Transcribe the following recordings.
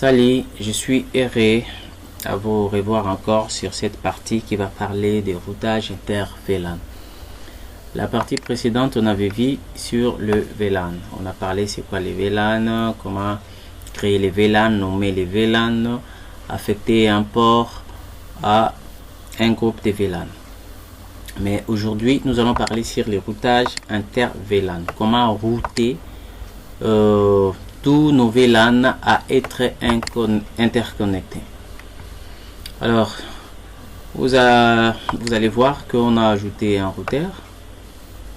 Salut, je suis Heré. À vous revoir encore sur cette partie qui va parler des routages inter-VLAN. La partie précédente, on avait vu sur le VLAN. On a parlé c'est quoi les VLAN, comment créer les VLAN, nommer les VLAN, affecter un port à un groupe de VLAN. Mais aujourd'hui, nous allons parler sur les routages inter-VLAN. Comment router tous nos VLAN à être interconnectés. Alors, vous allez voir qu'on a ajouté un routeur.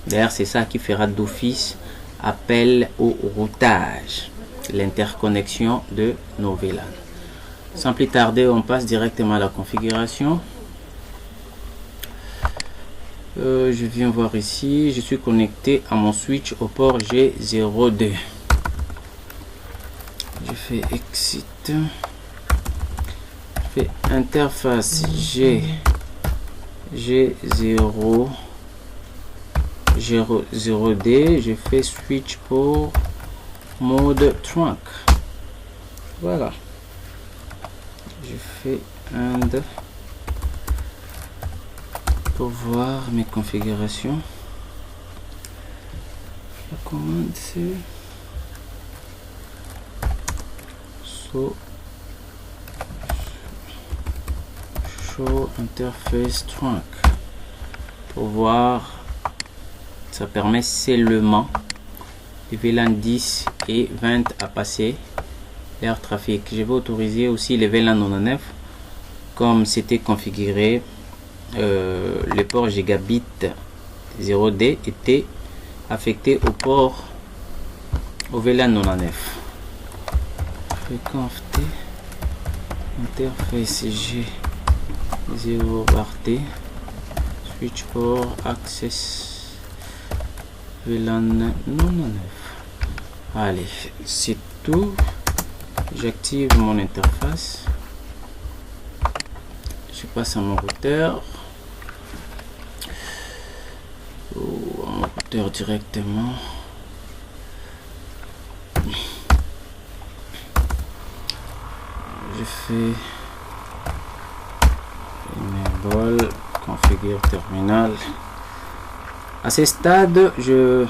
D'ailleurs, c'est ça qui fera d'office appel au routage, l'interconnexion de nos VLAN. Sans plus tarder, on passe directement à la configuration. Je viens voir ici, je suis connecté à mon switch au port G02. Je fais exit, je fais interface G0D, je fais switch pour mode trunk. Voilà, je fais end pour voir mes configurations. La commande c'est show interface trunk pour voir. Ça permet seulement les VLAN 10 et 20 à passer leur trafic. Je vais autoriser aussi les VLAN 99 comme c'était configuré. Le port gigabit 0D était affecté au port au VLAN 99. Conf T interface G0RT switch port access VLAN 99. Allez, c'est tout. J'active mon interface, je passe à mon routeur ou à mon routeur directement. Je fais enable configure terminal. À ce stade, je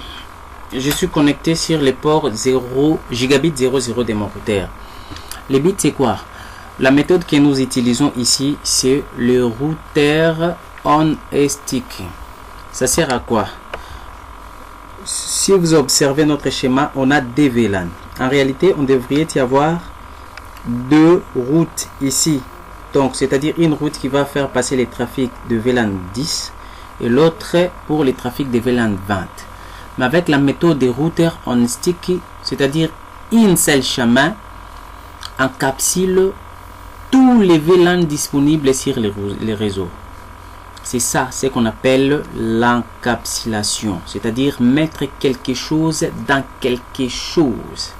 suis connecté sur les ports 0 gigabit 00 de mon routeur. Les bits c'est quoi? La méthode que nous utilisons ici, c'est le routeur on stick. Ça sert à quoi? Si vous observez notre schéma, on a des VLAN. En réalité, on devrait y avoir deux routes ici, donc c'est à dire une route qui va faire passer les trafics de VLAN 10 et l'autre pour les trafics de VLAN 20. Mais avec la méthode des routeurs on stick, c'est à dire une seule chemin encapsule tous les VLAN disponibles sur les réseaux. C'est ça, ce qu'on appelle l'encapsulation, c'est à dire mettre quelque chose dans quelque chose.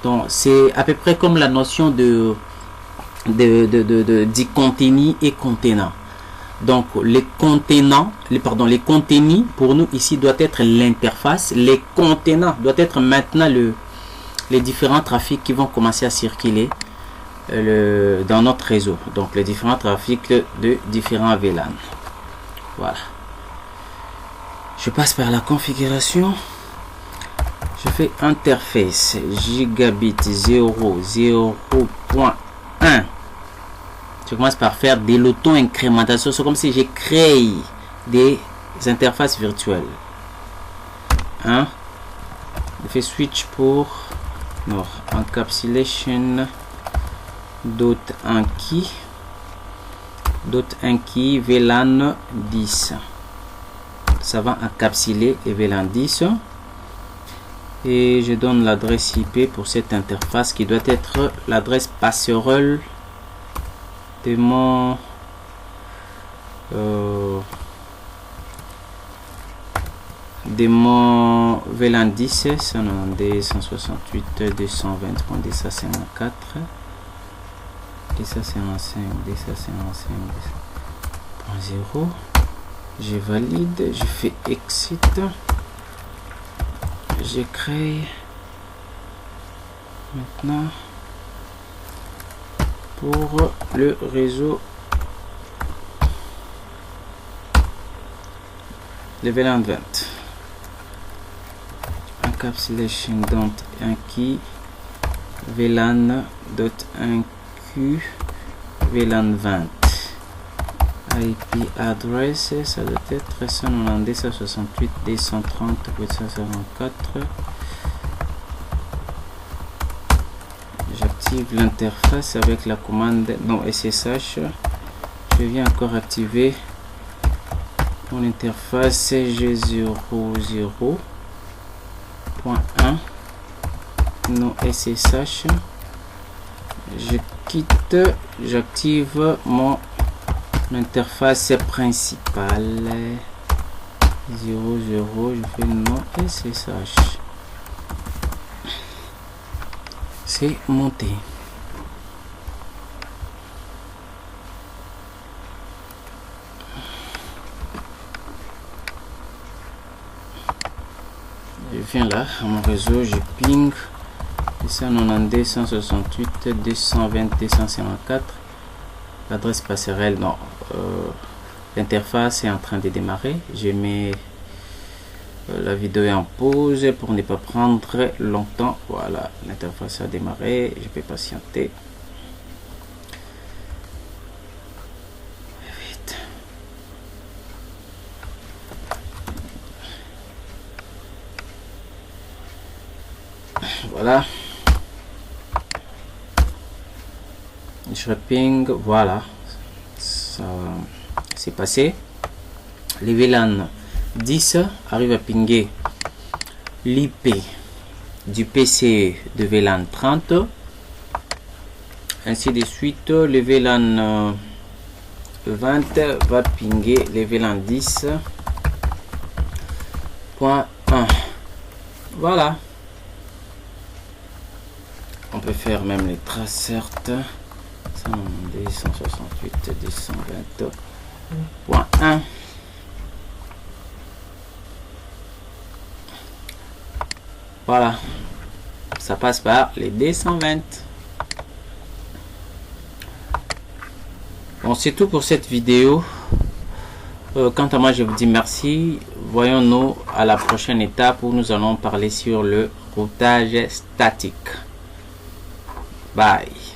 Donc c'est à peu près comme la notion de contenu et contenant. Donc les contenants, les contenus pour nous ici doit être l'interface. Les contenants doit être maintenant les différents trafics qui vont commencer à circuler dans notre réseau. Donc les différents trafics de différents VLAN. Voilà. Je passe par la configuration. Je fais interface gigabit 0.1. Je commence par faire de l'auto-incrémentation. C'est comme si j'ai créé des interfaces virtuelles. Je fais switch pour encapsulation .1key VLAN 10. Ça va encapsuler les VLAN 10. Et je donne l'adresse IP pour cette interface qui doit être l'adresse passerelle de mon VLAN 10 192.168.220.254 255.255.0. Je valide, je fais exit. Je crée maintenant pour le réseau le VLAN 20. Encapsulation dont un key VLAN dot un Q VLAN 20. IP address, ça doit être 192.168.230.854. J'active l'interface avec la commande non SSH. Je viens encore activer mon interface G00.1 non SSH. Je quitte, j'active mon interface principale 00, je fais non SSH. C'est monté. Je viens là à mon réseau, je ping 192.168.220.254. L'adresse passerelle, non, l'interface est en train de démarrer. Je mets la vidéo en pause pour ne pas prendre longtemps. Voilà, l'interface a démarré, je peux patienter. Vite. Voilà. Je ping, voilà, ça c'est passé. Les VLAN 10 arrive à pinguer l'IP du PC de VLAN 30, ainsi de suite. Le VLAN 20 va pinguer les VLAN 10.1. Voilà, on peut faire même les tracers 168.220.1. Voilà, ça passe par les 220. Bon, c'est tout pour cette vidéo. Quant à moi, je vous dis merci. Voyons-nous à la prochaine étape où nous allons parler sur le routage statique. Bye.